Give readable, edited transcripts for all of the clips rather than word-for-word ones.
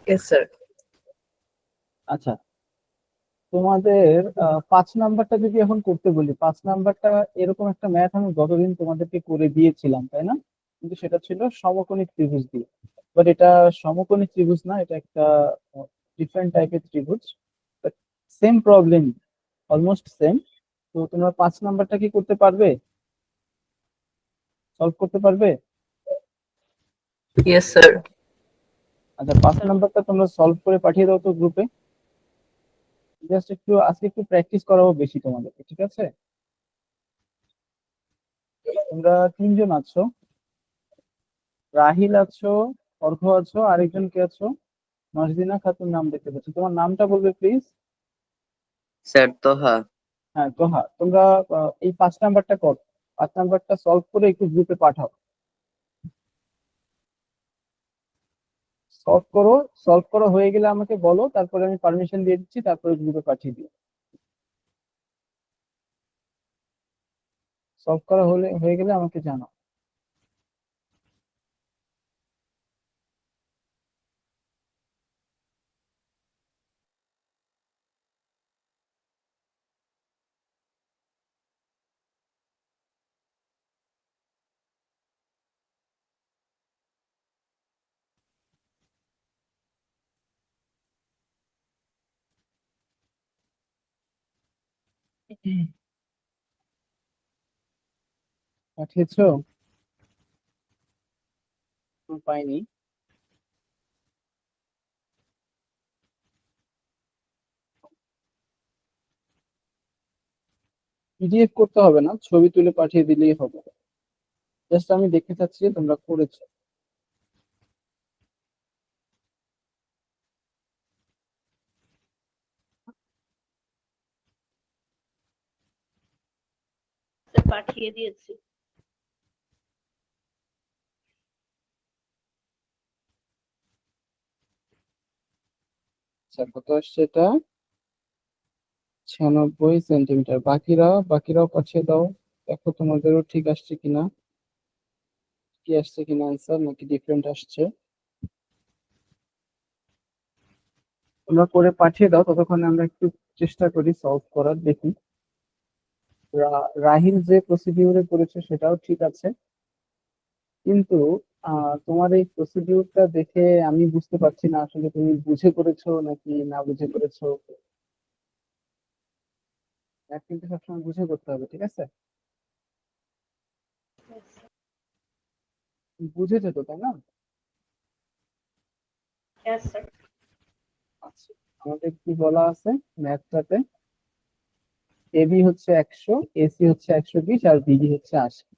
Yes, sir. আচ্ছা, তোমাদের 5 নাম্বারটা যদি এখন করতে বলি, 5 নাম্বারটা এরকম একটা ম্যাথ আমি গতদিন তোমাদেরকে করে দিয়েছিলাম, তাই না? কিন্তু সেটা ছিল সমকোণী ত্রিভুজ দিয়ে। বাট এটা সমকোণী ত্রিভুজ না, এটা একটা ডিফারেন্ট টাইপের ত্রিভুজ, but same problem, almost same. তো তোমরা 5 নাম্বারটা কি করতে পারবে, সলভ করতে পারবে? Yes, sir. আচ্ছা, 5 নাম্বারটা তোমরা সলভ করে পাঠিয়ে দাও তো গ্রুপে। জাস্ট একটু আজকে একটু প্র্যাকটিস করাবো বেশি তোমাদেরকে, ঠিক আছে? তোমরা 3জন আছো, রাহিল আছো, অর্ঘ আছো, আরেকজন কে আছো? মাসদিনা খাতুন নাম দেখতে পাচ্ছি, তোমার নামটা বলবে প্লিজ। স্যার তোহা। হ্যাঁ, তোহা। তোমরা এই 5 নাম্বারটা কর, 5 নাম্বারটা সলভ করে একটু গ্রুপে পাঠাও। সলভ করো, সলভ করা হয়ে গেলে আমাকে বলো, তারপরে আমি পারমিশন দিয়ে দিচ্ছি, তারপরে গ্রুপে পাঠিয়ে দিও। সলভ করা হয়ে গেলে আমাকে জানাও। পাঠিয়েছো? পাইনি। পিডিএফ করতে হবে না, ছবি তুলে পাঠিয়ে দিলেই হবে। জাস্ট আমি দেখতে চাচ্ছি যে তোমরা করেছো। পাঠিয়ে দিয়েছি। আচ্ছা, কত আসছে এটা? 96 সেন্টিমিটার। বাকিরাও পাঠিয়ে দাও, দেখো তোমাদেরও ঠিক আসছে কিনা, কি আসছে কিনা অ্যান্সার, নাকি ডিফারেন্ট আসছে। তোমরা করে পাঠিয়ে দাও, ততক্ষণে আমরা একটু চেষ্টা করি সলভ করার, দেখি। রাহিল যে প্রসিডিউরে করেছে সেটাও ঠিক আছে, কিন্তু তোমার এই প্রসিডিউরটা দেখে আমি বুঝতে পারছি না আসলে তুমি বুঝে করেছো নাকি না বুঝে করেছো। কিন্তু সবসময় বুঝে করতে হবে, ঠিক আছে? বুঝেছো তো, তাই না? Yes, sir. আচ্ছা, আমাদের কি বলা আছে ম্যাথটাতে? এবি হচ্ছে 100, এসি হচ্ছে 120, আর বিডি হচ্ছে 80।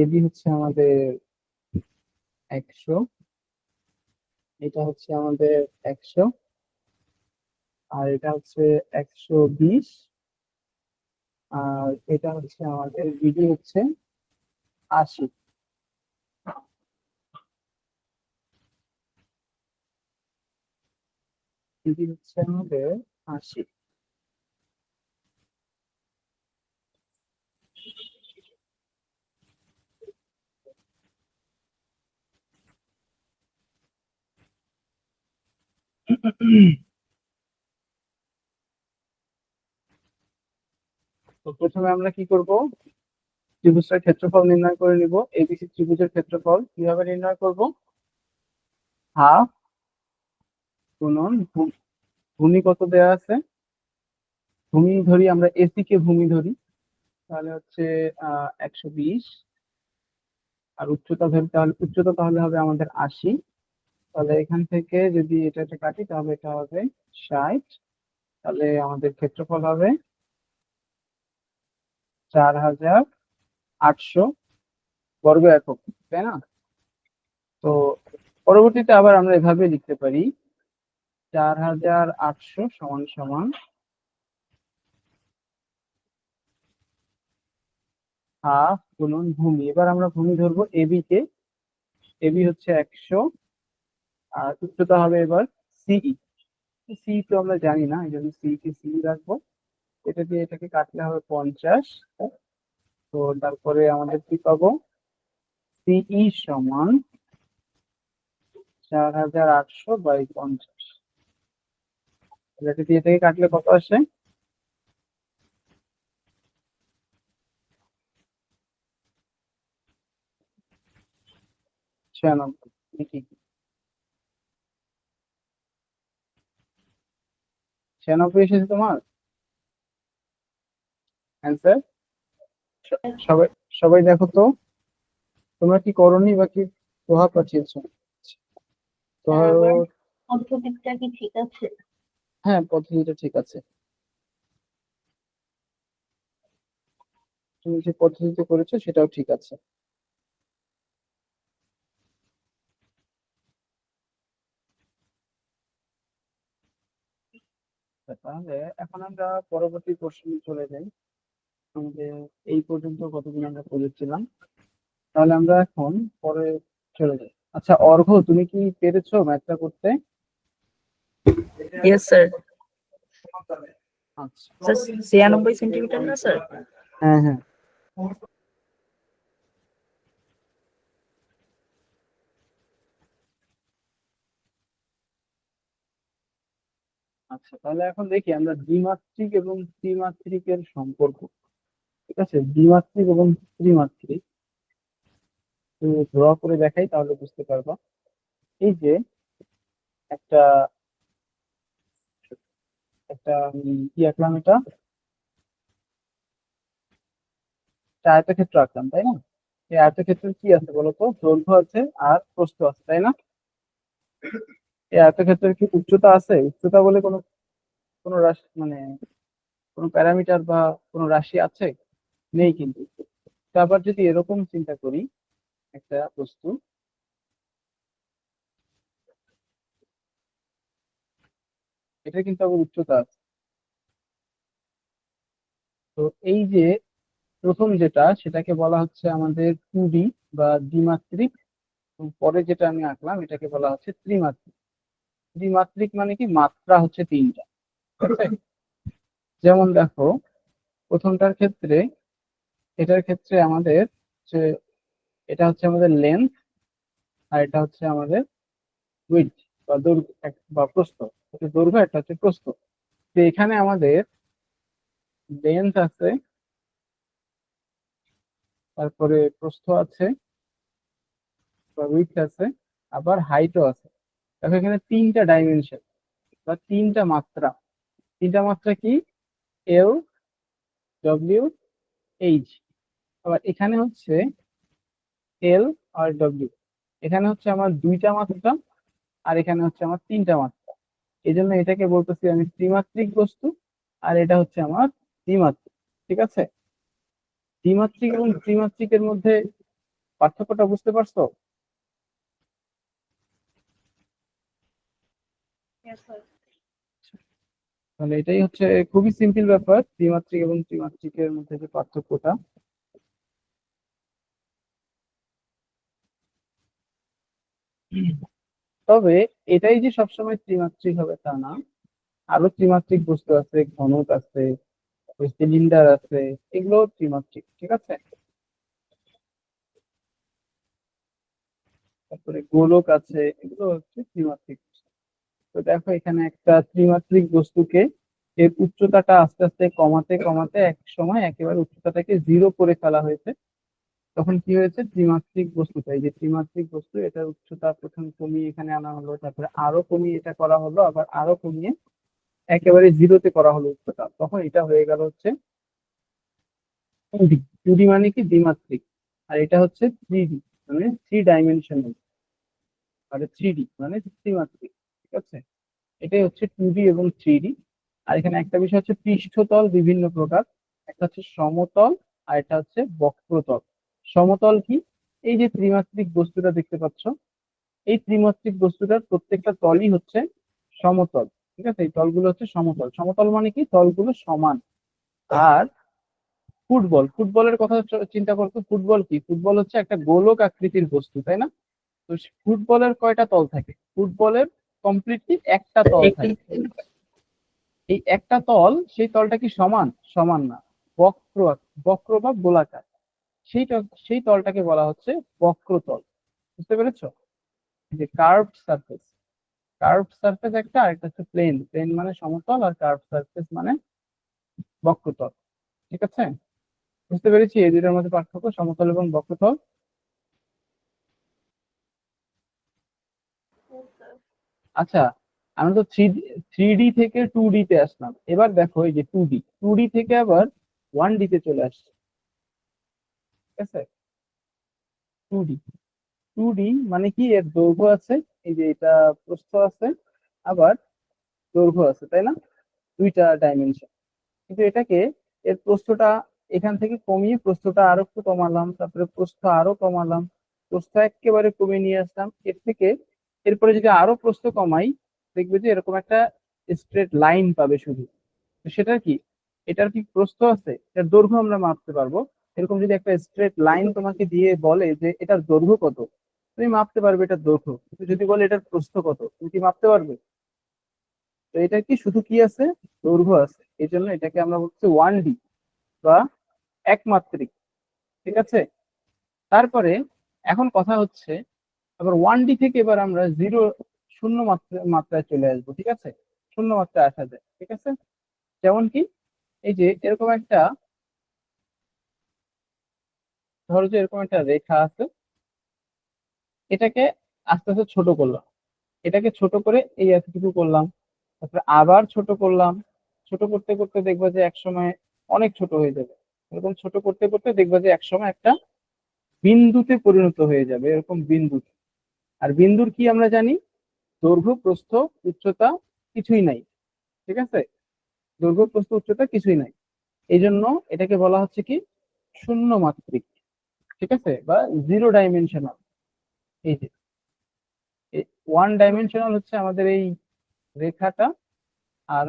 এবি হচ্ছে আমাদের 100, এটা হচ্ছে আমাদের 100, আর এটা হচ্ছে 120, আর এটা হচ্ছে আমাদের বিডি হচ্ছে 80। বিডি হচ্ছে আমাদের 80। তো প্রথমে আমরা কি করব, ত্রিভুজটার ক্ষেত্রফল নির্ণয় করে নিব। এবিসি ত্রিভুজের ক্ষেত্রফল কিভাবে নির্ণয় করব? হাফ গুণন ভূমি কত দেয়া আছে, ভূমি ধরি আমরা, এসি কে ভূমি ধরি, তাহলে হচ্ছে 120, আর উচ্চতা ধরি, তাহলে উচ্চতা তাহলে হবে আমাদের 80। তাহলে এখান থেকে যদি এটা কাটি তাহলে এটা হবে 60। তাহলে আমাদের ক্ষেত্রফল হবে 4800 বর্গ একক, তাই না? তো পরবর্তীতে আবার আমরা এভাবে লিখতে পারি, 4800 সমান সমান হাফ গুণন ভূমি। এবার আমরা ভূমি ধরবো এবি কে, এবি হচ্ছে 100, আর উচ্চতা হবে এবার সিই। সি তো আমরা জানি না, এই জন্য সি কে সি রাখবো। এটা দিয়ে এটাকে কাটলে হবে 50। তো তারপরে আমাদের কি পাবো, সিই সমান 4800/50, এটাকে দিয়ে থেকে কাটলে কত আসে? 96 নাকি? 96 এসেছে তোমার অ্যান্সার? সবাই সবাই দেখো তো, তোমরা কি করনি বা কি প্রভাব পাঠিয়েছো? তো আমার পদ্ধতিটা কি ঠিক আছে? হ্যাঁ, পদ্ধতিটা ঠিক আছে। তুমি যে পদ্ধতিতে করেছো সেটাও ঠিক আছে। তাহলে এখন আমরা পরবর্তী প্রশ্নে চলে যাই। আমাদের এই পর্যন্ত কতদিন আমরা পড়েছিলাম, তাহলে আমরা এখন পরে চলে যাই। আচ্ছা অর্ঘ্য, তুমি কি পেরেছো ম্যাথটা করতে? Yes sir. আচ্ছা, স্যার 96 সেন্টিমিটার না স্যার? হ্যাঁ হ্যাঁ। আচ্ছা তাহলে এখন দেখি আমরা দ্বিমাত্রিক এবং ত্রিমাত্রিকের সম্পর্ক। ঠিক আছে, দ্বিমাত্রিক এবং ত্রিমাত্রিক ড্র করে দেখাই তাহলে বুঝতে পারবা। এই যে একটা একটা কি আঁকলাম, এটা একটা আয়তক্ষেত্র আঁকলাম তাই না? এই আয়তক্ষেত্রের কি আছে বলতো, দৈর্ঘ্য আছে আর প্রস্থ আছে তাই না? এই আয়তক্ষেত্রের কি উচ্চতা আছে? উচ্চতা বলে কোনো কোনো রাশি মানে কোনো প্যারামিটার বা কোনো রাশি আছে? নেই কিন্তু। তো আবার যদি এরকম চিন্তা করি, একটা বস্তু, এটা কিন্তু আবার উচ্চতা আছে। তো এই যে প্রথম যেটা, সেটাকে বলা হচ্ছে আমাদের 2D বা দ্বিমাত্রিক, এবং পরে যেটা আমি আঁকলাম এটাকে বলা হচ্ছে ত্রিমাত্রিক। ত্রিমাত্রিক মানে কি, মাত্রা হচ্ছে তিনটা। ঠিক আছে? যেমন দেখো, প্রথমটার ক্ষেত্রে, এটার ক্ষেত্রে আমাদের যে এটা হচ্ছে আমাদের লেন্থ, আর এটা হচ্ছে আমাদের উইডথ বা দৈর্ঘ্য বা প্রস্থ। এটা দৈর্ঘ্য, এটা হচ্ছে প্রস্থ। তো এখানে আমাদের লেন্থ আছে, তারপরে প্রস্থ আছে বা উইডথ আছে, আবার হাইটও আছে। দেখো এখানে তিনটা ডাইমেনশন বা তিনটা মাত্রা। তিনটা মাত্রা কি? এল, ডব্লিউ, এইচ। আবার এখানে হচ্ছে এল আর ডব্লিউ। এখানে হচ্ছে আমার দুইটা মাত্রা, আর এখানে হচ্ছে আমার তিনটা মাত্রা। এই জন্য এটাকে বলতেছি আমি ত্রিমাত্রিক বস্তু, আর এটা হচ্ছে আমার দ্বিমাত্রিক। ঠিক আছে? দ্বিমাত্রিক এবং ত্রিমাত্রিকের মধ্যে পার্থক্যটা বুঝতে পারছো? Yes, sir. তাহলে এটাই হচ্ছে খুবই সিম্পল ব্যাপার, দ্বিমাত্রিক এবং ত্রিমাত্রিকের মধ্যে যে পার্থক্যটা। তবে এটাই যে সবসময় ত্রিমাত্রিক হবে তা না। আরো ত্রিমাত্রিক বস্তু আছে, ঘনক আছে, সিলিন্ডার আছে, এগুলো ত্রিমাত্রিক। ঠিক আছে? তারপরে গোলক আছে, এগুলো হচ্ছে ত্রিমাত্রিক। তো দেখো এখানে একটা ত্রিমাত্রিক বস্তুকে এর উচ্চতাটা আস্তে আস্তে কমাতে কমাতে এক সময় একেবারে উচ্চতাটাকে 0 করে ফেলা হয়েছে। তখন কি হয়েছে, ত্রিমাত্রিক বস্তুটা, এই যে ত্রিমাত্রিক বস্তু, এটার উচ্চতা প্রথম কমিয়ে এখানে আনা হলো, তারপরে আরো কমিয়ে এটা করা হলো, আবার আরো কমিয়ে একেবারে 0-তে করা হলো উচ্চতা। তখন এটা হয়ে গেল হচ্ছে 2D। 2D মানে কি, দ্বিমাত্রিক। আর এটা হচ্ছে 3D, মানে 3 ডাইমেনশনাল। আর 3D মানে ত্রিমাত্রিক। ঠিক আছে? এটাই হচ্ছে 2D এবং 3D। আর এখানে একটা বিষয় হচ্ছে, পৃষ্ঠতল বিভিন্ন প্রকার। একটা হচ্ছে সমতল, আর এটা হচ্ছে বক্রতল। সমতল কি? এই যে ত্রিমাত্রিক বস্তুটা দেখতে পাচ্ছ, এই ত্রিমাত্রিক বস্তুটার প্রত্যেকটা তলই হচ্ছে সমতল। ঠিক আছে? এই তলগুলো হচ্ছে সমতল। সমতল মানে কি, তলগুলো সমান। আর ফুটবলের কথা চিন্তা করতো, ফুটবল কি, ফুটবল হচ্ছে একটা গোলক আকৃতির বস্তু তাই না? তো ফুটবলের কয়টা তল থাকে? ফুটবলের কমপ্লিটলি একটা তল থাকে। এই একটা তল, সেই তলটা কি সমান? সমান না, বক্র। বক্র বা গোলাকার। সেইটা, সেই তলটাকে বলা হচ্ছে বক্রতল। বুঝতে পেরেছো? যে কার্ভড সারফেস একটা, আরেকটা হচ্ছে প্লেন। প্লেন মানে সমতল, আর কার্ভড সারফেস মানে বক্রতল। ঠিক আছে, বুঝতে পেরেছি এই দুটার মধ্যে পার্থক্য, সমতল এবং বক্রতল। আচ্ছা, আমরা তো থ্রি ডি থেকে 2D তে আসলাম। এবার দেখো এই যে 2D থেকে আবার 1D তে চলে আসছে। ঠিক আছে, 2D 2D মানে কি, এর দৈর্ঘ্য আছে, এই যে এটা প্রস্থ আছে, আবার দৈর্ঘ্য আছে, তাই না? দুইটা ডাইমেনশন। কিন্তু এটাকে, এর প্রস্থটা এখান থেকে কমিয়ে প্রস্থটা আরো একটু কমালাম, তারপরে প্রস্থ আরো কমালাম, প্রস্থ একেবারে কমিয়ে নিয়ে আসলাম এর থেকে। এরপরে যদি আরো প্রস্থ কমাই, দেখবে যে এরকম একটা স্ট্রেট লাইন পাবে শুধু। তো সেটার কি, এটার কি প্রস্থ আছে, এটার দৈর্ঘ্য আমরা মাপতে পারবো। এরকম যদি একটা স্ট্রেট লাইন তোমাকে দিয়ে বলে যে এটার দৈর্ঘ্য কত, তুমি মাপতে পারবে এটার দৈর্ঘ্য। কিন্তু যদি বলে এটার প্রস্থ কত, তুমি কি মাপতে পারবে? তো এটা কি শুধু কি আছে, দৈর্ঘ্য আছে, এই জন্য এটাকে আমরা বলছি 1D বা একমাত্রিক। ঠিক আছে, তারপরে এখন কথা হচ্ছে, আবার 1D থেকে এবার আমরা শূন্য মাত্রায় চলে আসবো। ঠিক আছে, শূন্য মাত্রায় আসা যায়। ঠিক আছে, যেমন কি, এই যে এরকম একটা, ধরো যে এরকম একটা রেখা আছে, এটাকে আস্তে আস্তে ছোট করলাম, এটাকে ছোট করে এই এতটুকু করলাম, তারপরে আবার ছোট করলাম। ছোট করতে করতে দেখবা যে একসময় অনেক ছোট হয়ে যাবে। এরকম ছোট করতে করতে দেখবা যে একসময় একটা বিন্দুতে পরিণত হয়ে যাবে, এরকম বিন্দু। আর বিন্দুর কি আমরা জানি, দৈর্ঘ্য প্রস্থ উচ্চতা কিছুই নাই। ঠিক আছে, দৈর্ঘ্য প্রস্থ উচ্চতা কিছুই নাই, এই জন্য এটাকে বলা হচ্ছে কি, শূন্য মাত্রিক। ঠিক আছে, বা জিরো ডাইমেনশনাল। এই যে ওয়ান ডাইমেনশনাল হচ্ছে আমাদের এই রেখাটা, আর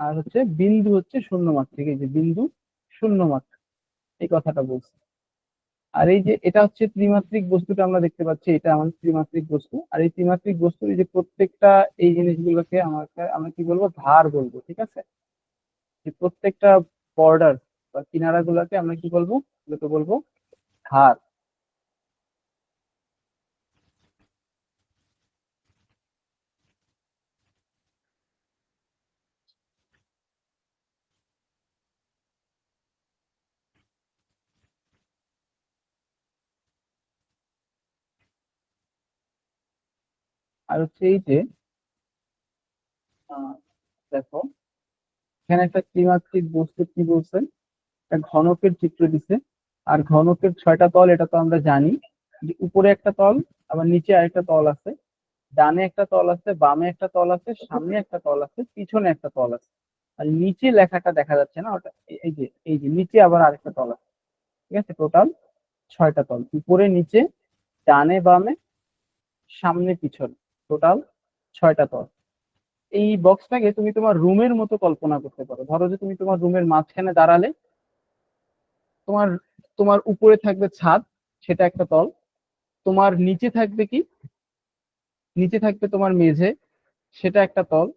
আর হচ্ছে বিন্দু হচ্ছে শূন্য মাত্রিক। এই যে বিন্দু শূন্য মাত্রিক, এই কথাটা বলছি। আর এই যে এটা হচ্ছে ত্রিমাত্রিক বস্তুটা আমরা দেখতে পাচ্ছি, এটা আমাদের ত্রিমাত্রিক বস্তু। আর এই ত্রিমাত্রিক বস্তুর এই যে প্রত্যেকটা এই জিনিসগুলোকে আমরা কি বলবো, ধার বলবো। ঠিক আছে, যে প্রত্যেকটা বর্ডার বা কিনারা গুলাকে আমরা কি বলবো, এগুলোকে বলবো ধার। আর হচ্ছে এই যে আহ, দেখো এখানে একটা ত্রিমাত্রিক বস্তু কি বলছে, একটা ঘনকের চিত্র দিছে। আর ঘনকের 6টা তল, এটা তো আমরা জানি, যে উপরে একটা তল, আবার নিচে আরেকটা তল আছে, ডানে একটা তল আছে, বামে একটা তল আছে, সামনে একটা তল আছে, পিছনে একটা তল আছে। আর নিচে লেখাটা দেখা যাচ্ছে না, ওটা এই যে নিচে আবার আরেকটা তল আছে। ঠিক আছে, টোটাল 6টা তল, উপরে নিচে ডানে বামে সামনে পিছনে, টোটাল 6টা তল। এই বক্সটাকে তুমি তোমার রুমের মতো কল্পনা করতে পারো। ধরো যে তুমি তোমার রুমের মাঝখানে দাঁড়ালে, তোমার তোমার উপরে থাকবে ছাদ, সেটা একটা তল। তোমার নিচে থাকবে কি, নিচে থাকবে তোমার মেঝে, সেটা একটা তল।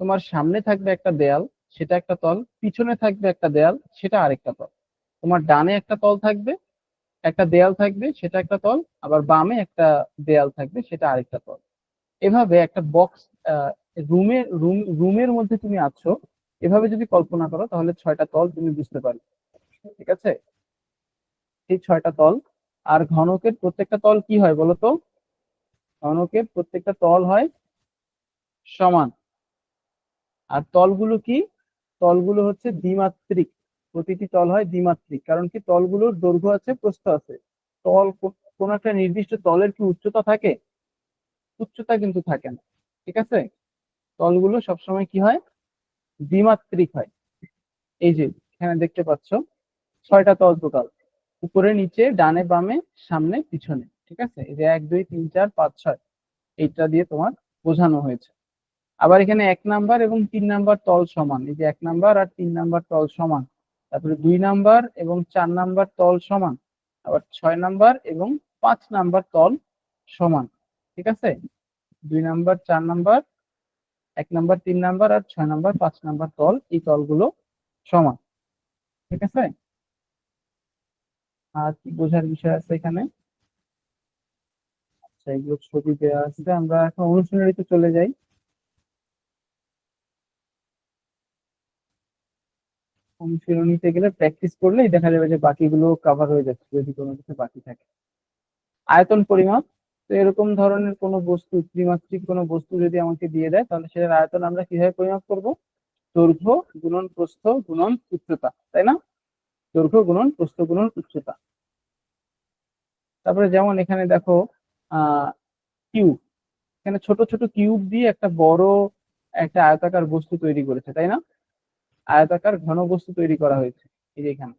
তোমার সামনে থাকবে একটা দেয়াল, সেটা একটা তল। পিছনে থাকবে একটা দেয়াল, সেটা আরেকটা তল। তোমার ডানে একটা তল থাকবে, একটা দেয়াল থাকবে, সেটা একটা তল। আবার বামে একটা দেয়াল থাকবে, সেটা আরেকটা তল। এভাবে একটা বক্স, রুমের মধ্যে তুমি আছো, এভাবে যদি কল্পনা করো তাহলে 6টা তল তুমি বুঝতে পারবে। ঠিক আছে, এই 6টা তল। আর ঘনকের প্রত্যেকটা তল কি হয় বলতো, ঘনকের প্রত্যেকটা তল হয় সমান। আর তলগুলো কি, তলগুলো হচ্ছে দ্বিমাত্রিক। প্রতিটি তল হয় দ্বিমাত্রিক, কারণ কি, তলগুলোর দৈর্ঘ্য আছে, প্রস্থ আছে। কোন একটা নির্দিষ্ট তলের কি উচ্চতা থাকে? উচ্চতা কিন্তু থাকে না। ঠিক আছে, তলগুলো সবসময় কি হয়, দ্বিমাত্রিক হয়। এই যে এখানে দেখতে পাচ্ছ 6টা তল টোটাল, উপরে নিচে ডানে বামে সামনে পিছনে। ঠিক আছে, এই যে 1 2 3 4 5 6, এইটা দিয়ে তোমার বোঝানো হয়েছে। আবার এখানে 1 নাম্বার এবং 3 নাম্বার তল সমান, এই যে 1 নাম্বার আর 3 নাম্বার তল সমান। তারপরে 2 নাম্বার এবং 4 নাম্বার তল সমান। আবার 6 নাম্বার এবং 5 নাম্বার তল সমান। ঠিক আছে, 2 নাম্বার, 4 নাম্বার, 1 নাম্বার, 3 নাম্বার আর 6 নাম্বার, 5 নাম্বার তল, এই তলগুলো সমান। ঠিক আছে, আর কি বোঝার বিষয় আছে এখানে? আচ্ছা, এগুলো ছবি দেওয়া আছে, আমরা এখন অনুশীলনীতে চলে যাই। অনুশীলনীতে গেলে প্র্যাকটিস করলেই দেখা যাবে যে বাকিগুলো কভার হয়ে যাচ্ছে যদি কোনো কিছু বাকি থাকে। আয়তন পরিমাপ, তো এরকম ধরনের কোনো বস্তু, ত্রিমাত্রিক কোনো বস্তু যদি আমাকে দিয়ে দেয় তাহলে সেটার আয়তন আমরা কিভাবে পরিমাপ করব? দৈর্ঘ্য গুণন প্রস্থ গুণন উচ্চতা, তাই না? দৈর্ঘ্য গুণন প্রস্থ গুণন উচ্চতা। তারপরে যেমন এখানে দেখো কিউব, এখানে ছোট ছোট কিউব দিয়ে একটা বড় একটা আয়তাকার বস্তু তৈরি করেছে, তাই না? আয়তাকার ঘন বস্তু তৈরি করা হয়েছে এই যে এখানে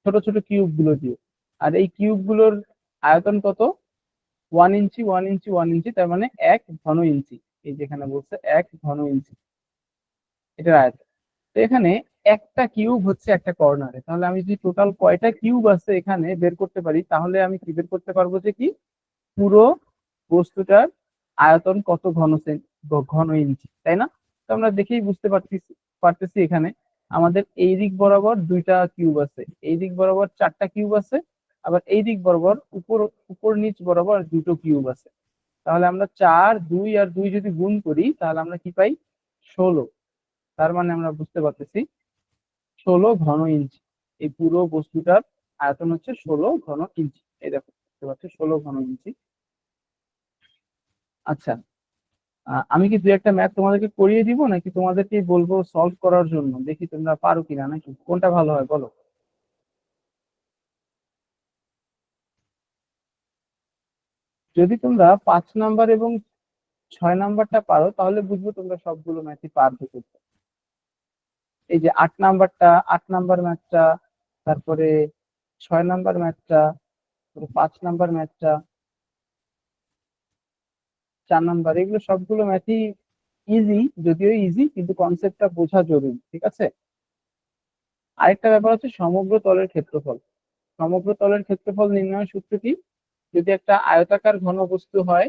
ছোট ছোট কিউব গুলো দিয়ে। আর এই কিউব গুলোর আয়তন কত? 1 ইঞ্চি 1 ইঞ্চি 1 ইঞ্চি, তার মানে 1 ঘন ইঞ্চি। এই যেখানে বলছে 1 ঘন ইঞ্চি এটার আয়তন। তো এখানে একটা কিউব হচ্ছে একটা কর্নারে, তাহলে আমি যদি টোটাল কয়টা কিউব আছে এখানে বের করতে পারি, তাহলে আমি কি বের করতে পারবো যে কি পুরো বস্তুটার আয়তন কত ঘন ইঞ্চি, তাই না? তো আমরা দেখেই বুঝতে পারতেছি এখানে আমাদের এই দিক বরাবর দুইটা কিউব আছে, এই দিক বরাবর চারটা কিউব আছে, আবার এই দিক বরাবর উপর উপর নিচ বরাবর দুটো কিউব আছে। তাহলে আমরা 4 2 আর 2 যদি গুণ করি তাহলে আমরা কি পাই? 16। তার মানে আমরা বুঝতে পারতেছি 16 ঘন ইঞ্চি এই পুরো বস্তুটার আয়তন হচ্ছে 16 ঘন ইঞ্চি। এই দেখো বুঝতে পারছো 16 ঘন ইঞ্চি। আচ্ছা, আমি কি দুই একটা ম্যাথ তোমাদেরকে করিয়ে দিব নাকি তোমাদেরকে বলবো সলভ করার জন্য? দেখি তোমরা পারো কিনা, নাকি কোনটা ভালো হয় বলো? যদি তোমরা 5 নাম্বার এবং 6 নাম্বারটা পারো তাহলে বুঝবো তোমরা সবগুলো ম্যাথই পারবে করতে। এই যে 8 নাম্বারটা, 8 নাম্বার ম্যাথটা, তারপরে 6 নাম্বার ম্যাথটা, 5 নাম্বার ম্যাথটা, 4 নাম্বার, এগুলো সবগুলো ম্যাথই ইজি, যদিও ইজি কিন্তু কনসেপ্টটা বোঝা জরুরি, ঠিক আছে? আরেকটা ব্যাপার হচ্ছে সমগ্র তলের ক্ষেত্রফল। সমগ্র তলের ক্ষেত্রফল নির্ণয়ের সূত্র কি? যদি একটা আয়তাকার ঘনবস্তু হয়,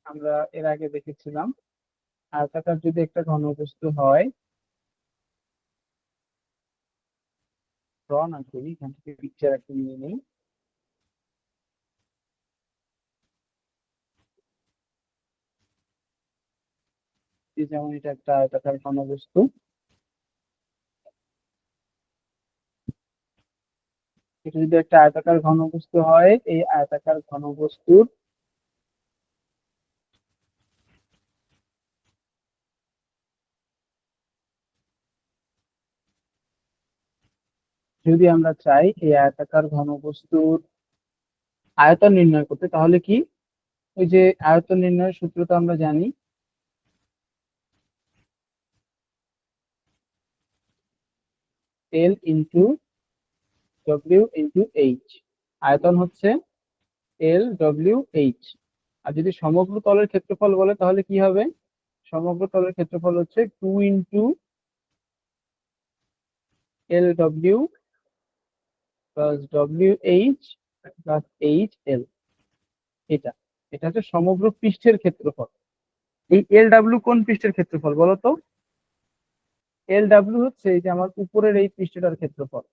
আমরা এর আগে দেখেছিলাম, আয়তাকার যদি একটা ঘনবস্তু হয়, ড্র না করি, এখান থেকে পিকচার একটা নিয়ে নিই। যেমন এটা একটা আয়তাকার ঘনবস্তু, এটা যদি একটা আয়তাকার ঘনবস্তু হয়, এই আয়তাকার ঘনবস্তুর যদি আমরা চাই এই আয়তাকার ঘনবস্তুর আয়তন নির্ণয় করতে, তাহলে কি ওই যে আয়তন নির্ণয়ের সূত্র তো আমরা জানি, L into W into H. আয়তন হচ্ছে এল ডব্লিউ এইচ। আর যদি সমগ্র তলের ক্ষেত্রফল বলে তাহলে কি হবে? সমগ্র তলের ক্ষেত্রফল হচ্ছে 2 L W plus W H plus H L. এটা এটা হচ্ছে সমগ্র পৃষ্ঠের ক্ষেত্রফল। এই এল ডাব্লিউ কোন পৃষ্ঠের ক্ষেত্রফল বলো তো? এল ডাব্লিউ হচ্ছে এই যে আমার উপরের এই পৃষ্ঠটার ক্ষেত্রফল।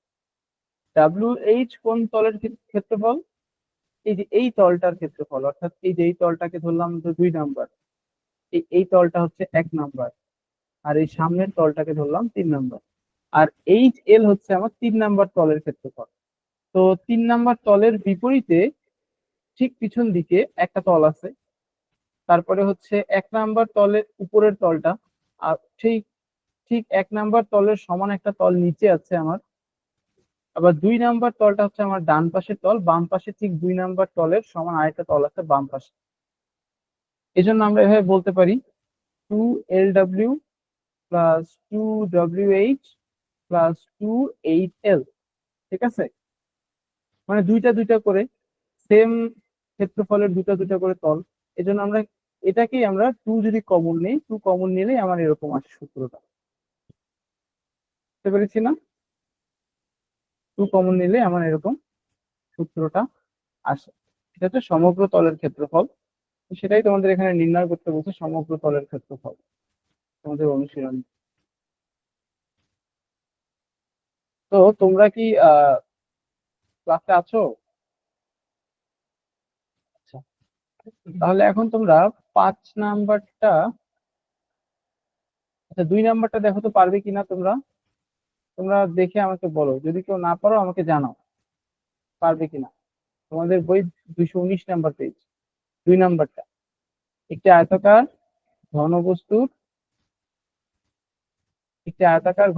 ডাব্লিউ এইচ কোন তলের ক্ষেত্রফল? এই যে এই তলটার ক্ষেত্রফল, অর্থাৎ এই যে এই তলটাকে ধরলাম তো 2 নাম্বার, এই তলটা হচ্ছে 1 নাম্বার, আর এই সামনের তলটাকে ধরলাম 3 নাম্বার। আর এইচ এল হচ্ছে আমার 3 নাম্বার তলের ক্ষেত্রফল। তো 3 নাম্বার তলের বিপরীতে ঠিক পিছন দিকে একটা তল আছে, তারপরে হচ্ছে 1 নাম্বার তলের উপরের তলটা, আর ঠিক ঠিক 1 নাম্বার তলের সমান একটা তল নিচে আছে আমার। আবার 2 নাম্বার তলটা হচ্ছে আমার ডান পাশের তল, বাম পাশে ঠিক 2 নাম্বার তলের সমান আরেকটা তল আছে বাম পাশে। এই জন্য আমরা এভাবে বলতে পারি 2 LW plus 2 WH plus 2 8L। ঠিক আছে? মানে দুইটা দুইটা করে সেম ক্ষেত্রফলের দুইটা দুইটা করে তল। এই জন্য আমরা এটাকেই আমরা 2 যদি কমন নেই, 2 কমন নিলেই আমার এরকম আসে সূত্রটা। বুঝতে পেরেছি না? 2 কমন নিলে আমার এরকম সূত্রটা আসে। এটা হচ্ছে সমগ্র তলের ক্ষেত্রফল। সেটাই তোমাদের এখানে নির্ণয় করতে বলছে, সমগ্র তলের ক্ষেত্রফল তোমাদের অনুশীলন। তো তোমরা কি ক্লাসে আছো? তাহলে এখন তোমরা 5 নাম্বারটা, আচ্ছা 2 নাম্বারটা দেখো তো পারবে কিনা তোমরা। তোমরা দেখে আমাকে বলো, যদি কেউ না পারো আমাকে জানাও পারবে কিনা। তোমাদের বই 219 নাম্বার পেজ, 2 নাম্বারটা। একটি আয়তাকার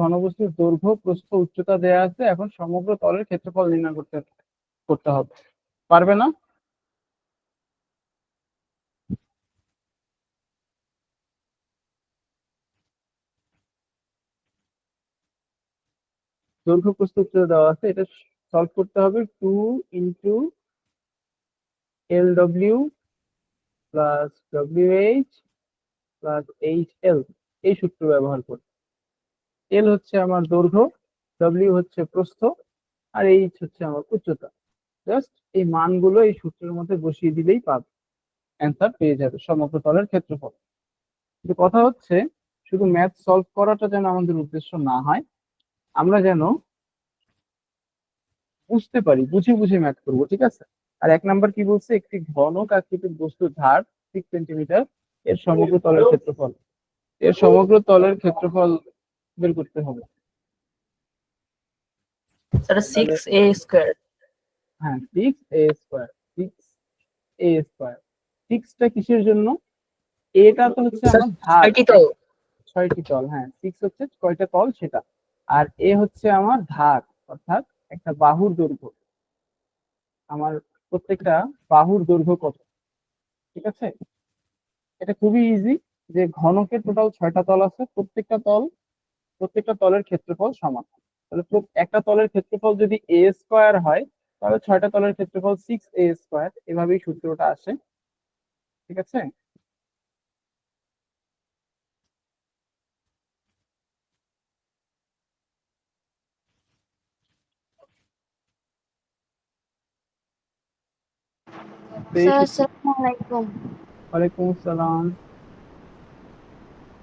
ঘনবস্তুর দৈর্ঘ্য প্রস্থ উচ্চতা দেয়া আছে, এখন সমগ্র তলের ক্ষেত্রফল নির্ণয় করতে করতে হবে। পারবে না? দৈর্ঘ্য প্রস্থ উচ্চতা দেওয়া আছে, এটা সলভ করতে হবে 2 into LW plus WH plus HL, এই সূত্র ব্যবহার করে। L হচ্ছে আমার দৈর্ঘ্য, W হচ্ছে প্রস্থ, আর H হচ্ছে আমার উচ্চতা। জাস্ট এই মানগুলো এই সূত্রের মধ্যে বসিয়ে দিলেই পাবে, অ্যান্সার পেয়ে যাবে সমগ্র তলের ক্ষেত্রফল। কিন্তু কথা হচ্ছে শুধু ম্যাথ সলভ করাটা যেন আমাদের উদ্দেশ্য না হয়, আমরা যেন বুঝতে পারি, বুঝে বুঝে ম্যাথ করবো, ঠিক আছে। আর 1 নাম্বার কি বলছে, একটি ঘনক আকৃতির বস্তুর ধার 6 সেন্টিমিটার, এর সমগ্র তলের ক্ষেত্রফল বের করতে হবে। Sir 6a square. হ্যাঁ 6a স্কয়ার, 6a স্কয়ার। 6টা কিসের জন্য? এটা তো হচ্ছে আমার ধার, 6টি তো 6টি তল। হ্যাঁ 6 হচ্ছে কয়টা তল সেটা, আর এ হচ্ছে আমার ধার, অর্থাৎ একটা বাহুর দৈর্ঘ্য। আমার প্রত্যেকটা বাহুর দৈর্ঘ্য কত, ঠিক আছে। এটা খুবই ইজি, যে ঘনকের টোটাল 6টা তল আছে, প্রত্যেকটা তলের ক্ষেত্রফল সমান। তাহলে একটা তলের ক্ষেত্রফল যদি a স্কয়ার হয়, তাহলে 6টা তলের ক্ষেত্রফল 6a স্কয়ার, এভাবেই সূত্রটা আসে, ঠিক আছে। তো এই স্যার সূত্র- আসসালামু আলাইকুম। ওয়ালাইকুম আসসালাম।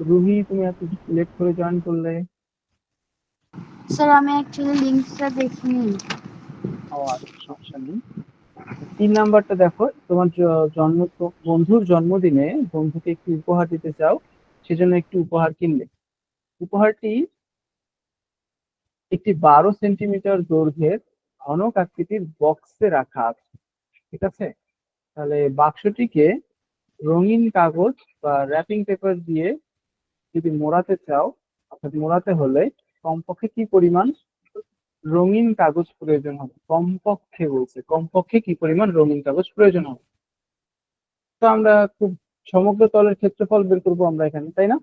রুহি, তুমি এত লেট করে জয়েন করলে? স্যার আমি অ্যাকচুয়ালি লিংকটা দেখিনি। ও আচ্ছা, সমস্যা নেই। 3 নাম্বারটা দেখো, তোমার বন্ধুর জন্মদিনে বন্ধুকে একটি উপহার দিতে চাও, সেজন্য একটি উপহার কিনলে। উপহারটি একটি 12 সেন্টিমিটার দৈর্ঘ্যের ঘনক আকৃতির বক্সে রাখা আছে, ঠিক আছে। তাহলে বাক্সটিকে রঙিন কাগজ বা র্যাপিং পেপার দিয়ে যদি মোড়াতে চাও, অর্থাৎ মোড়াতে হলে কমপক্ষে কি পরিমাণ রঙিন কাগজ প্রয়োজন হবে? কমপক্ষে বলছে, কমপক্ষে কি পরিমাণ রঙিন কাগজ প্রয়োজন হবে। তো আমরা খুব সমগ্র তলের ক্ষেত্রফল বের করবো আমরা এখানে, তাই না?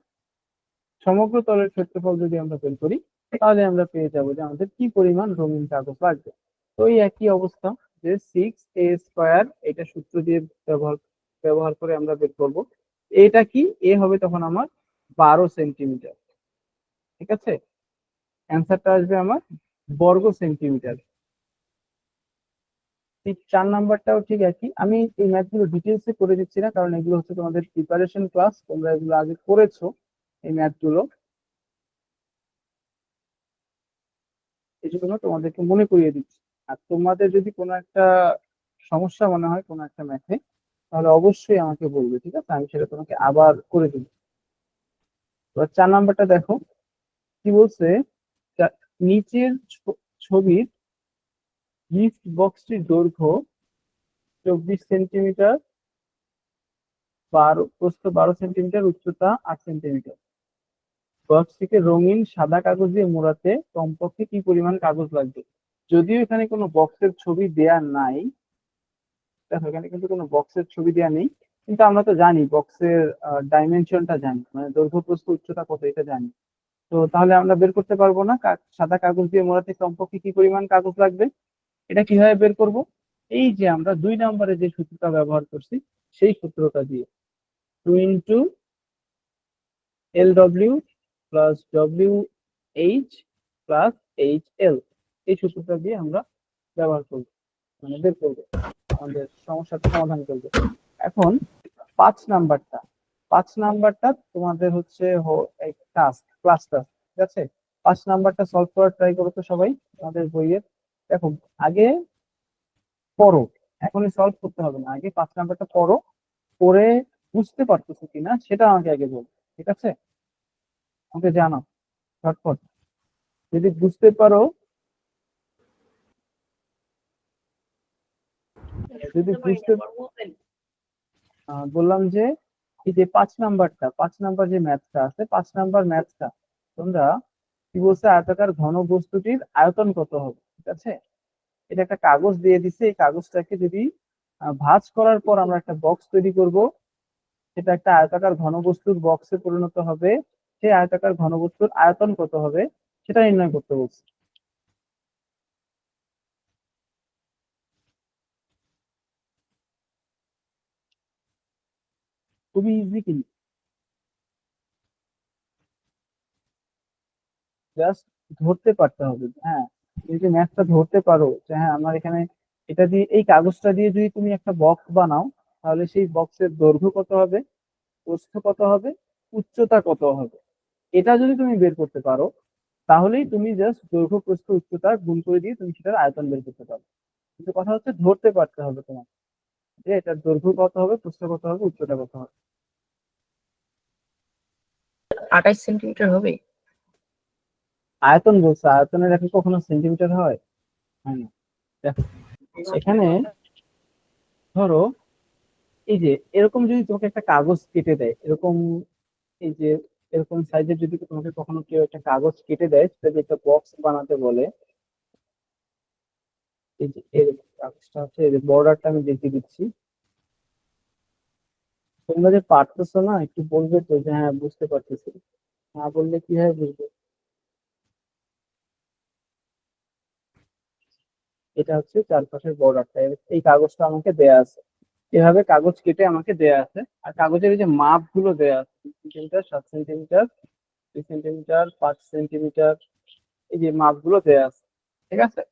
সমগ্র তলের ক্ষেত্রফল যদি আমরা বের করি, তাহলে আমরা পেয়ে যাবো যে আমাদের কি পরিমাণ রঙিন কাগজ লাগবে। তো এই একই অবস্থা, যে 6a স্কয়ার, এটা সূত্র দিয়ে ব্যবহার ব্যবহার করে আমরা বের করব। এটা কি, এ হবে তখন আমার 12 সেন্টিমিটার, ঠিক আছে। অ্যান্সারটা আসবে আমার বর্গ সেন্টিমিটার। ঠিক 4 নাম্বারটাও ঠিক একই। আমি এই ম্যাথগুলো ডিটেলসে করে দিচ্ছি না, কারণ এগুলো হচ্ছে তোমাদের প্রিপারেশন ক্লাস, তোমরা এগুলো আগে করেছো এই ম্যাথগুলো, এই জন্য তোমাদেরকে মনে করিয়ে দিচ্ছি। আর তোমাদের যদি কোনো একটা সমস্যা মনে হয় কোনো একটা ম্যাথে, তাহলে অবশ্যই আমাকে বলবে, ঠিক আছে, আমি সেটা তোমাকে আবার করে দিব। এবার 4 নাম্বারটা দেখো কি বলছে। নিচের ছবির গিফট বক্সটির দৈর্ঘ্য 24 সেন্টিমিটার, প্রস্থ 12 সেন্টিমিটার, উচ্চতা 8 সেন্টিমিটার। বক্সটিকে রঙিন সাদা কাগজ দিয়ে মোড়াতে কমপক্ষে কি পরিমাণ কাগজ লাগবে? যদিও এখানে কোনো বক্সের ছবি দেয়া নাই, দেখো এখানে কিন্তু কোনো বক্সের ছবি দেয়া নেই, কিন্তু আমরা তো জানি বক্সের ডাইমেনশনটা জানি, মানে দৈর্ঘ্য প্রস্থ উচ্চতা কত এটা জানি। তো তাহলে আমরা বের করতে পারবো না সাদা কাগজ দিয়ে মোড়াতে কমপক্ষে কি পরিমাণ কাগজ লাগবে? এটা কিভাবে বের করব? এই যে আমরা 2 নম্বরে যে সূত্রটা ব্যবহার করছি, সেই সূত্রটা দিয়ে 2 into LW plus WH plus HL, এই সূত্রটা দিয়ে আমরা ব্যবহার করবো, মানে বের করবো, আমাদের সমস্যাটা সমাধান করবো। এখন 5 নাম্বারটা তোমাদের হচ্ছে টাস্ক, ক্লাস টাস্ক, ঠিক আছে। 5 নাম্বারটা সলভ করার ট্রাই করো তো সবাই আমাদের বইয়ের। দেখো আগে পড়ো, এখনই সলভ করতে হবে না, আগে 5 নাম্বারটা পড়ো, করে বুঝতে পারতেছো কিনা সেটা আমাকে আগে বল, ঠিক আছে? আমাকে জানাও ঝটপট। যদি বুঝতে পারো, যদি বুঝতে বললাম যে এই যে 5 নাম্বার যে ম্যাথটা আছে, 5 নাম্বার ম্যাথটা তোমরা কি বলছে, আয়তাকার ঘন বস্তুটির আয়তন কত হবে, ঠিক আছে? এটা একটা কাগজ দিয়ে দিছে, এই কাগজটাকে যদি ভাঁজ করার পর আমরা একটা বক্স তৈরি করব, সেটা একটা আয়তাকার ঘনবস্তুর বক্সে পরিণত হবে। সেই আয়তাকার ঘনবস্তুর আয়তন কত হবে সেটা নির্ণয় করতে বলছে। খুবই ইজি কিন্তু, জাস্ট ধরতে পারতে হবে। হ্যাঁ, তুমি যদি ম্যাথটা ধরতে পারো যে হ্যাঁ আমার এখানে এটা দিয়ে, এই কাগজটা দিয়ে যদি তুমি একটা বক্স বানাও, তাহলে সেই বক্সের দৈর্ঘ্য কত হবে, প্রস্থ কত হবে, উচ্চতা কত হবে, এটা যদি তুমি বের করতে পারো, তাহলেই তুমি জাস্ট দৈর্ঘ্য প্রস্থ উচ্চতা গুণ করে দিয়ে তুমি সেটার আয়তন বের করতে পারো। কিন্তু কথা হচ্ছে ধরতে পারতে হবে তোমার যে এটার দৈর্ঘ্য কত হবে, প্রস্থ কত হবে, উচ্চতা কত হবে। 28 সেন্টিমিটার হবে। আয়তন বলছে, আয়তনের এখন কখনো সেন্টিমিটার হয়? হয় না। দেখো এখানে ধরো এই যে এরকম যদি তোমাকে একটা কাগজ কেটে দেয়, এরকম এই যে এরকম সাইজের যদি তোমাকে কখনো কেউ একটা কাগজ কেটে দেয়, সেটা যে একটা বক্স বানাতে বলে, এই যে এরকম কাগজটা হচ্ছে, এই যে বর্ডারটা আমি দেখিয়ে দিচ্ছি। তোমরা যে পারতেছো না, একটু বলবে তো যে হ্যাঁ বুঝতে পারতেছি, না বললে কিভাবে বুঝবে? এটা হচ্ছে চারপাশের বর্ডারটা, এই কাগজটা আমাকে দেয়া আছে, এভাবে কাগজ কেটে আমাকে দেয়া আছে। আর কাগজের এই যে মাপ গুলো দেয়া আছে, 3 সেন্টিমিটার, 7 সেন্টিমিটার, 2 সেন্টিমিটার, 5 সেন্টিমিটার, এই যে মাপ গুলো দেয়া আছে, ঠিক আছে?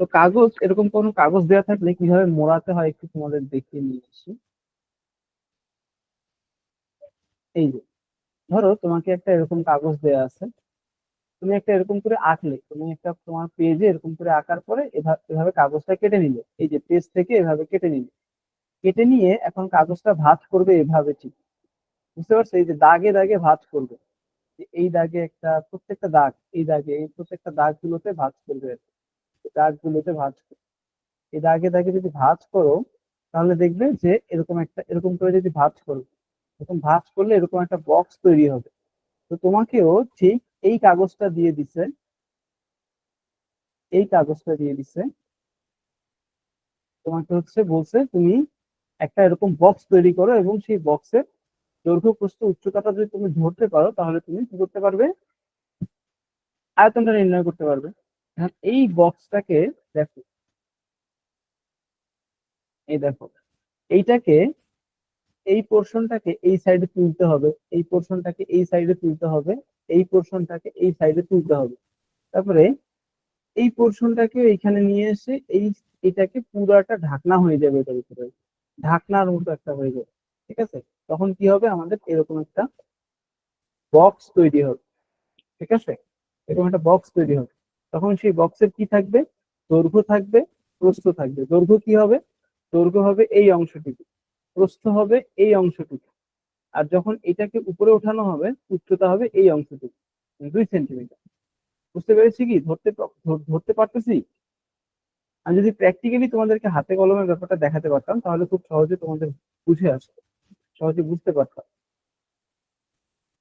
তো কাগজ, এরকম কোনো কাগজ দেওয়া থাকলে কিভাবে মোড়াতে হয় একটু তোমাদের দেখিয়ে নিয়ে আসি। এই যে ধরো তোমাকে একটা এরকম কাগজ দেওয়া আছে, তুমি একটা এরকম করে আঁকলে, তুমি একটা তোমার পেজে এরকম করে আঁকার পরে এভাবে এভাবে কাগজটা কেটে নিলে, এই যে পেজ থেকে এভাবে কেটে নিলে, কেটে নিয়ে এখন কাগজটা ভাঁজ করবে এভাবে, ঠিক বুঝতে পারছো? এই যে দাগে দাগে ভাঁজ করবে, যে এই দাগে একটা, প্রত্যেকটা দাগ, এই দাগে, এই প্রত্যেকটা দাগগুলোতে ভাঁজ করবে, দাগগুলোতে ভাঁজ করবে। এই দাগে দাগে যদি ভাঁজ করো, তাহলে দেখবে যে এরকম একটা, এরকম করে যদি ভাঁজ করো, এরকম ভাঁজ করলে এরকম একটা বক্স তৈরি হবে। তো তোমাকেও ঠিক এই কাগজটা দিয়ে দিছে, এই কাগজটা দিয়ে দিছে, তোমাকে হচ্ছে বলছে তুমি একটা এরকম বক্স তৈরি করো, এবং সেই বক্সের দৈর্ঘ্য প্রস্থ উচ্চতাটা যদি তুমি ধরতে পারো, তাহলে তুমি কি করতে পারবে, আয়তনটা নির্ণয় করতে পারবে। এখন এই বক্সটাকে দেখো, এই দেখো এইটাকে, এই পোর্শনটাকে এই সাইডে তুলতে হবে, এই পোর্শনটাকে এই সাইডে তুলতে হবে, এই পোর্শনটাকে এই সাইডে তুলতে হবে, তারপরে এই পোর্শনটাকে এইখানে নিয়ে এসে এই, এটাকে পুরাটা ঢাকনা হয়ে যাবে, এটার উপরে ঢাকনার মতো একটা হয়ে যাবে, ঠিক আছে? তখন কি হবে, আমাদের এরকম একটা বক্স তৈরি হবে, ঠিক আছে? এরকম একটা বক্স তৈরি হবে। তখন সেই বক্সের কি থাকবে, দৈর্ঘ্য থাকবে, প্রস্থ থাকবে। দৈর্ঘ্য কি হবে, দৈর্ঘ্য হবে এই অংশটুকু, প্রস্থ হবে এই অংশটুকু, আর যখন এটাকে উপরে ওঠানো হবে, উচ্চতা হবে এই অংশটুকু, 2 সেন্টিমিটার। বুঝতে পেরেছি কি, ধরতে পারতেছি? আমি যদি প্র্যাকটিক্যালি তোমাদেরকে হাতে কলমের ব্যাপারটা দেখাতে পারতাম, তাহলে খুব সহজে তোমাদের বুঝে আসতো, সহজে বুঝতে পারতাম।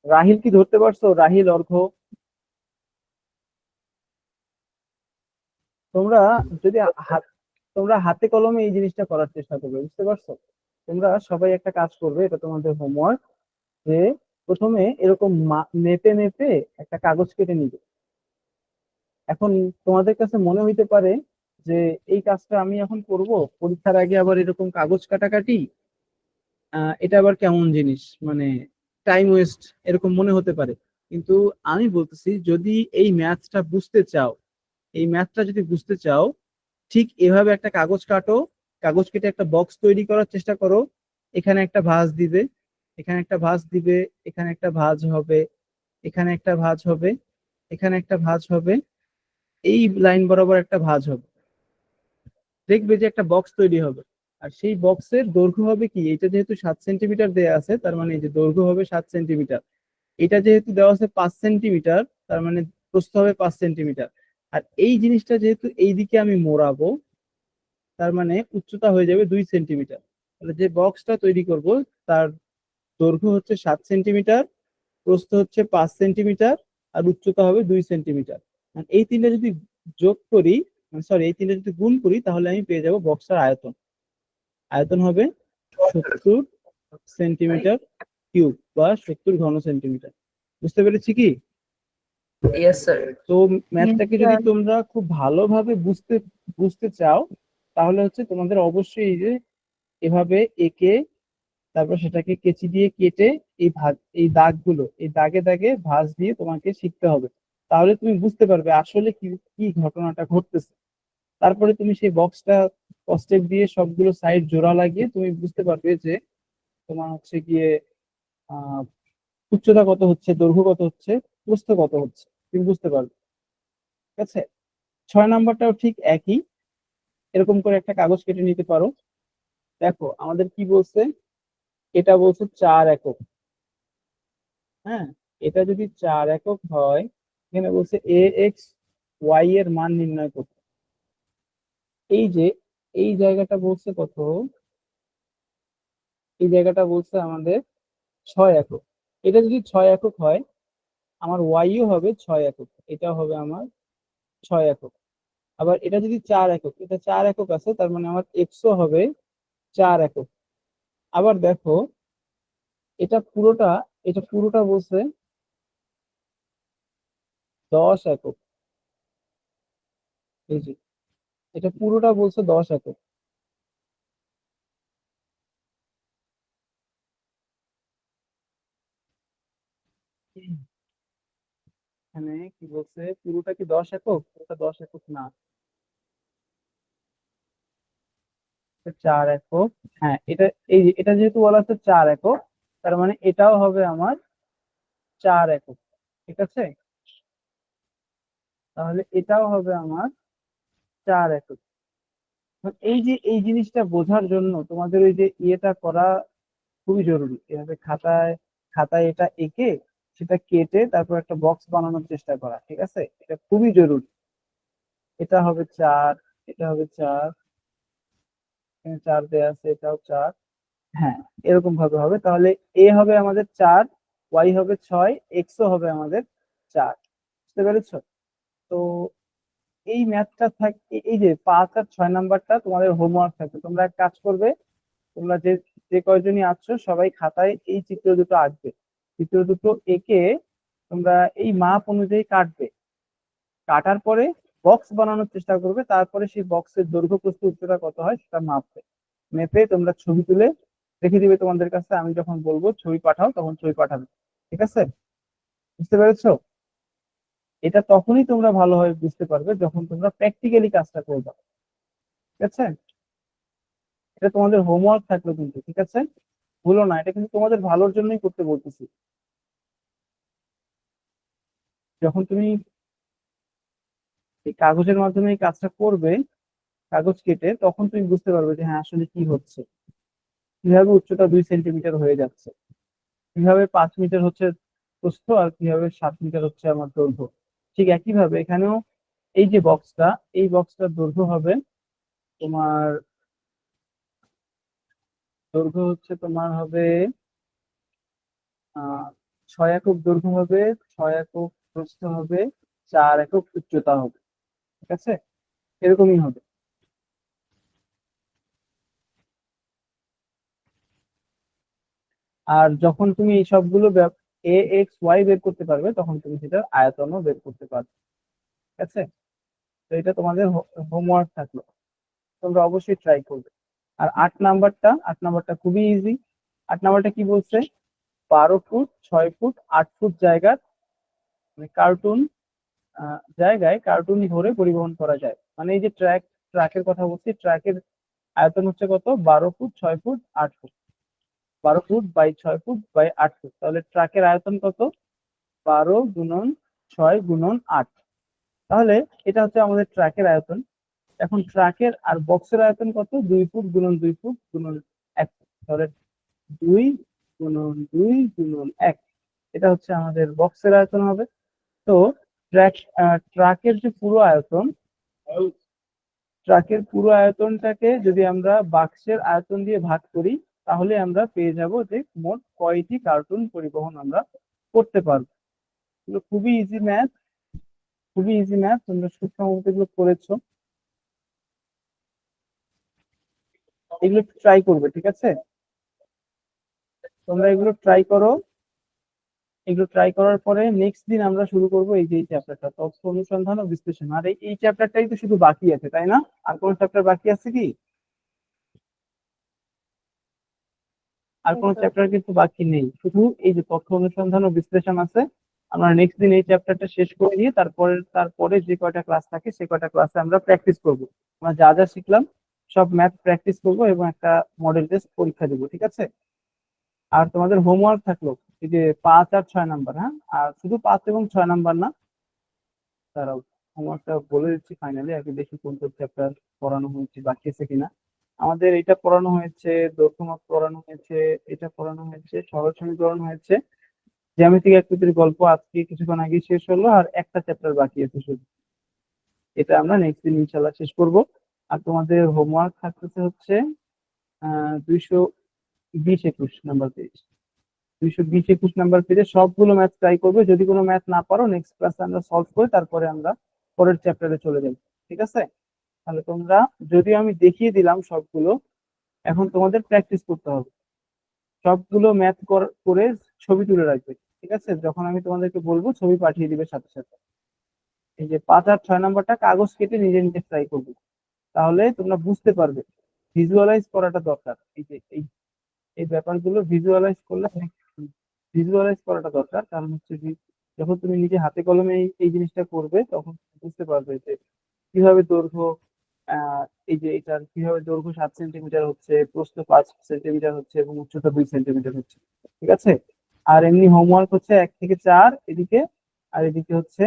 রাহিল কি ধরতে পারছো? রাহিল, অর্ঘ, তোমরা যদি তোমরা হাতে কলমে এই জিনিসটা করার চেষ্টা করবে, বুঝতে পারছো? তোমরা সবাই একটা কাজ করবে, এটা তোমাদের হোমওয়ার্ক, যে প্রথমে এরকম মেপে মেপে একটা কাগজ কেটে নিবে। এখন তোমাদের কাছে মনে হইতে পারে যে এই কাজটা আমি এখন করব, পরীক্ষার আগে আবার এরকম কাগজ কাটাকাটি, এটা আবার কেমন জিনিস, মানে টাইম ওয়েস্ট, এরকম মনে হতে পারে। কিন্তু আমি বলতেছি, যদি এই ম্যাথটা বুঝতে চাও, এই ম্যাথটা যদি বুঝতে চাও, ঠিক এভাবে একটা কাগজ কাটো, কাগজ কেটে একটা বক্স তৈরি করার চেষ্টা করো। এখানে একটা ভাঁজ দিবে, এখানে একটা ভাঁজ দিবে, এখানে একটা ভাঁজ হবে, এখানে একটা ভাঁজ হবে, এখানে একটা ভাঁজ হবে, এই লাইন বরাবর একটা ভাঁজ হবে, দেখবে যে একটা বক্স তৈরি হবে। আর সেই বক্সের দৈর্ঘ্য হবে কি, এটা যেহেতু 7 সেন্টিমিটার দেওয়া আছে, তার মানে এই যে দৈর্ঘ্য হবে 7 সেন্টিমিটার। এটা যেহেতু দেওয়া আছে 5 সেন্টিমিটার, তার মানে প্রস্থ হবে 5 সেন্টিমিটার। আর এই জিনিসটা যেহেতু এইদিকে আমি মোড়াবো, তার মানে উচ্চতা হয়ে যাবে 2 সেন্টিমিটার। তাহলে যে বক্সটা তৈরি করব তার দৈর্ঘ্য হচ্ছে 7 সেন্টিমিটার, প্রস্থ হচ্ছে 5 সেন্টিমিটার, আর উচ্চতা হবে 2 সেন্টিমিটার। আর এই তিনটা যদি যোগ করি, সরি, এই তিনটা যদি গুণ করি, তাহলে আমি পেয়ে যাব বক্সটার আয়তন। আয়তন হবে 70 সেন্টিমিটার কিউব বা 70 ঘন সেন্টিমিটার। বুঝতে পেরেছি কি? Yes sir. তো ম্যাথটাকে যদি তোমরা খুব ভালোভাবে বুঝতে বুঝতে চাও, তাহলে হচ্ছে তোমাদের অবশ্যই এই যে এভাবে এঁকে, তারপর সেটাকে কেচি দিয়ে কেটে এই দাগগুলো, এই দাগে দাগে ভাঁজ দিয়ে তোমাকে শিখতে হবে। তাহলে তুমি বুঝতে পারবে আসলে কি কি ঘটনাটা ঘটতেছে। তারপরে তুমি সেই বক্সটা কস্টেপ দিয়ে সবগুলো সাইড জোড়া লাগিয়ে তুমি বুঝতে পারবে যে তোমার হচ্ছে গিয়ে আহ উচ্চতা কত হচ্ছে, দৈর্ঘ্য কত হচ্ছে, প্রস্থ কত হচ্ছে, তুমি বুঝতে পারবে। ঠিক আছে? 6 নাম্বারটাও ঠিক একই, এরকম করে একটা কাগজ কেটে নিতে পারো। দেখো আমাদের কি বলছে, এটা বলছে 4 একক। হ্যাঁ, এটা যদি 4 একক হয়, এখানে বলছে ax y এর মান নির্ণয় করতে। এই যে এই জায়গাটা বলছে কত, এই জায়গাটা বলছে আমাদের 6 একক। এটা যদি 6 একক হয়, আমার ওয়াইও হবে 6 একক, এটাও হবে আমার 6 একক। আবার এটা যদি 4 একক, এটা 4 একক আছে, তার মানে আমার এক্সও হবে 4 একক। আবার দেখো এটা পুরোটা, এটা পুরোটা বলছে 10 একক। এই যে এটা পুরোটা বলছে 10 একক। এখানে কি বলছে, পুরোটা কি 10 একক? পুরোটা 10 একক না, 4 একক। হ্যাঁ, এটা এই যে এটা যেহেতু বলা হচ্ছে 4 একক, তার মানে এটাও হবে আমার 4 একক। ঠিক আছে? তাহলে এটাও হবে আমার 4 একক। এই যে এই জিনিসটা বোঝার জন্য তোমাদের ওই যে ইয়েটা করা খুবই জরুরি। এভাবে খাতায় খাতায় এটা এঁকে সেটা কেটে তারপর একটা বক্স বানানোর চেষ্টা করা। ঠিক আছে? এটা খুবই জরুরি। এটা হবে 4, এটা হবে 4, এখানে 4 দেয়া আছে, এটাও 4। হ্যাঁ, এরকম ভাবে হবে। তাহলে এ হবে আমাদের 4, ওয়াই হবে 6, এক্সও হবে আমাদের 4। বুঝতে পেরেছো? তো এই ম্যাথটা এই যে 5 আর 6 নাম্বারটা তোমাদের হোমওয়ার্ক থাকবে। তোমরা এক কাজ করবে, তোমরা যে যে কয়জনই আছো সবাই খাতায় এই চিত্র দুটো আঁকবে। চিত্র দুটো এঁকে তোমরা এই মাপ অনুযায়ী কাটবে। কাটার পরে বক্স বানানোর চেষ্টা করবে। তারপরে সেই বক্সের দৈর্ঘ্য প্রস্থ উচ্চতা কত হয় সেটা মাপবে। মেপে তোমরা ছবি তুলে রেখে দিবে তোমাদের কাছে। আমি যখন বলবো ছবি পাঠাও, তখন ছবি পাঠাবে। ঠিক আছে? বুঝতে পেরেছো? এটা তখনই তোমরা ভালোভাবে বুঝতে পারবে যখন তোমরা প্র্যাকটিক্যালি কাজটা করবে। ঠিক আছে? এটা তোমাদের হোমওয়ার্ক থাকলো কিন্তু। ঠিক আছে? ভুলো না, এটা কিন্তু তোমাদের ভালোর জন্যই করতে বলতেছি। যখন তুমি এই কাগজের মাধ্যমে এই কাজটা করবে, কাগজ কেটে, তখন তুমি বুঝতে পারবে যে হ্যাঁ আসলে কি হচ্ছে, কিভাবে উচ্চতা 2 সেন্টিমিটার হয়ে যাচ্ছে, কিভাবে 5 মিটার হচ্ছে প্রস্থ, আর কিভাবে 7 মিটার হচ্ছে আমার দৈর্ঘ্য। ঠিক একইভাবে এখানেও এই যে বক্সটা, এই বক্সটার দৈর্ঘ্য হবে তোমার, দৈর্ঘ্য হচ্ছে তোমার হবে 6 একক দৈর্ঘ্য হবে, 6 একক প্রস্থ হবে, 4 একক উচ্চতা হবে। ঠিক আছে? এরকমই হবে। আর যখন তুমি এই সবগুলো এ এক্স ওয়াই বের করতে পারবে, তখন তুমি সেটার আয়তনও বের করতে পারবে। ঠিক আছে? তো এটা তোমাদের হোমওয়ার্ক থাকলো, তোমরা অবশ্যই ট্রাই করবে। আর 8 নাম্বারটা খুবই ইজি। 8 নাম্বারটা কি বলছে, 12 ফুট 6 ফুট 8 ফুট জায়গার, মানে কার্টুন জায়গায় কার্টুন ধরে পরিবহন করা যায়। মানে এই যে ট্রাকের কথা বলছি, ট্রাকের আয়তন হচ্ছে কত, 12 feet 6 feet 8 feet. 12 feet by 6 feet by 8 feet, তাহলে ট্রাকের আয়তন কত, 12 গুণন 6 গুণন 8। তাহলে এটা হচ্ছে আমাদের ট্র্যাকের আয়তন। এখন ট্র্যাকের আর বক্সের আয়তন কত? 2 ফুট গুণন 2 ফুট গুণন 1 ফুট। তাহলে 2 গুণন 2 গুণন 1, এটা হচ্ছে আমাদের বক্সের আয়তন হবে। তো ট্রাকের যে পুরো আয়তন, ট্রাকের পুরো আয়তনটাকে যদি আমরা বাক্সের আয়তন দিয়ে ভাগ করি, তাহলে আমরা পেয়ে যাব যে মোট কয়টি কার্টুন পরিবহন আমরা করতে পারবো। এগুলো খুবই ইজি ম্যাথ, খুবই ইজি ম্যাথ, তোমরা খুব সম্ভবত এগুলো করেছো। এগুলো ট্রাই করবে, ঠিক আছে? তোমরা এগুলো ট্রাই করো। এগুলো ট্রাই করার পরে নেক্সট দিন আমরা শুরু করব এই যে এই চ্যাপ্টারটা, তথ্য অনুসন্ধান ও বিশ্লেষণ। আর এই চ্যাপ্টারটাই তো শুধু বাকি আছে, তাই না? আর কোন চ্যাপ্টার বাকি আছে কি? আর কোন চ্যাপ্টার কিন্তু বাকি নেই, শুধু এই যে তথ্য অনুসন্ধান ও বিশ্লেষণ আছে। আমরা নেক্সট দিন এই চ্যাপ্টারটা শেষ করে দিয়ে তারপরে যে কয়টা ক্লাস থাকে সে কয়টা ক্লাসে আমরা প্র্যাকটিস করব। আমরা যা যা শিখলাম সব ম্যাথ প্র্যাকটিস করব এবং একটা মডেল টেস্ট পরীক্ষা দেবো, ঠিক আছে? আর তোমাদের হোমওয়ার্ক থাকলো এই যে 5 আর 6 নাম্বার, হ্যাঁ? আর শুধু 5 এবং 6 নাম্বার না, তারাও হোমওয়ার্কটা বলে দিচ্ছি ফাইনালি, আগে দেখি কোন কোন চ্যাপ্টার পড়ানো হয়েছে, বাকি আছে কিনা। আমাদের এটা পড়ানো হয়েছে, দৈর্ঘ্যমাপ পড়ানো হয়েছে, এটা পড়ানো হয়েছে, সরল সমীকরণ হয়েছে, জ্যামিতিক আকৃতির গল্প আজকে কিছুক্ষণ আগে শেষ হলো, আর একটা চ্যাপ্টার বাকি আছে শুধু। এটা আমরা নেক্সট দিন ইনশাল্লাহ শেষ করব। আর তোমাদের হোমওয়ার্ক থাকতেছে হচ্ছে 220-21 নাম্বার পেজ। 220-21 নাম্বার পেজে সবগুলো ম্যাথ ট্রাই করবে। যদি কোনো ম্যাথ না পারো নেক্সট ক্লাসে আমরা সলভ করে তারপরে আমরা পরের চ্যাপ্টারে চলে যাব, ঠিক আছে? তাহলে তোমরা, যদিও আমি দেখিয়ে দিলাম সবগুলো, এখন তোমাদের প্র্যাকটিস করতে হবে। সবগুলো ম্যাথ করে ছবি তুলে রাখবে, ঠিক আছে? যখন আমি তোমাদেরকে বলবো ছবি পাঠিয়ে দিবে সাথে সাথে। এই যে 5 আর 6 নাম্বারটা কাগজ কেটে নিজে নিজে ট্রাই করবে, তাহলে তোমরা বুঝতে পারবে। ভিজুয়ালাইজ করাটা দরকার, এই যে এই ব্যাপারগুলো ভিজুয়ালাইজ করলে, ভিজুয়ালাইজ করাটা দরকার। কারণ হচ্ছে যে যখন তুমি নিজে হাতে কলমে এই জিনিসটা করবে তখন বুঝতে পারবে যে কিভাবে দৈর্ঘ্য, এই যে এটার কিভাবে দৈর্ঘ্য 7 সেন্টিমিটার হচ্ছে, প্রস্থ 5 সেন্টিমিটার হচ্ছে এবং উচ্চতা 2 সেন্টিমিটার হচ্ছে, ঠিক আছে? আর এমনি হোমওয়ার্ক হচ্ছে 1 থেকে 4 এদিকে, আর এদিকে হচ্ছে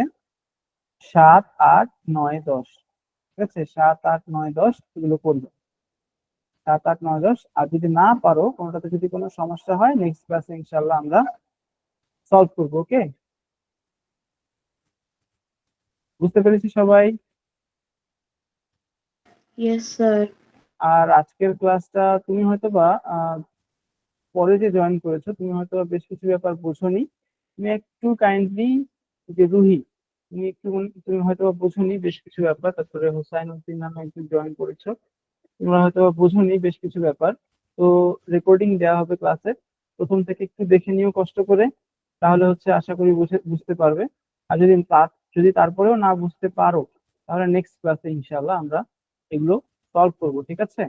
7, 8, 9, 10, ঠিক আছে? 7, 8, 9, 10 এগুলো করবে। 7, 8, 9, 10। আর যদি না পারো, কোনোটাতে যদি কোনো সমস্যা হয়, নেক্সট ক্লাসে ইনশাল্লাহ আমরা সলভ করবো। ওকে, বুঝতে পেরেছি সবাই? Yes sir. আর আজকের ক্লাসটা তুমি হয়তোবা পরে যে জয়েন করেছো, তুমি হয়তো বেশ কিছু ব্যাপার বোঝোনি। তুমি একটু কাইন্ডলি, যে রুহি, তুমি হয়তো বোঝোনি বেশ কিছু ব্যাপার। তারপরে হোসাইন উদ্দিন নামে একজন জয়েন করেছো, তোমরা হয়তো বোঝোনি বেশ কিছু ব্যাপার। তো রেকর্ডিং দেওয়া হবে ক্লাসে, প্রথম থেকে একটু দেখে নিও কষ্ট করে, তাহলে হচ্ছে আশা করি বুঝতে পারবে। আর যদি তারপরেও না বুঝতে পারো, তাহলে নেক্সট ক্লাসে ইনশাআল্লাহ আমরা এগুলো সলভ করবো, ঠিক আছে?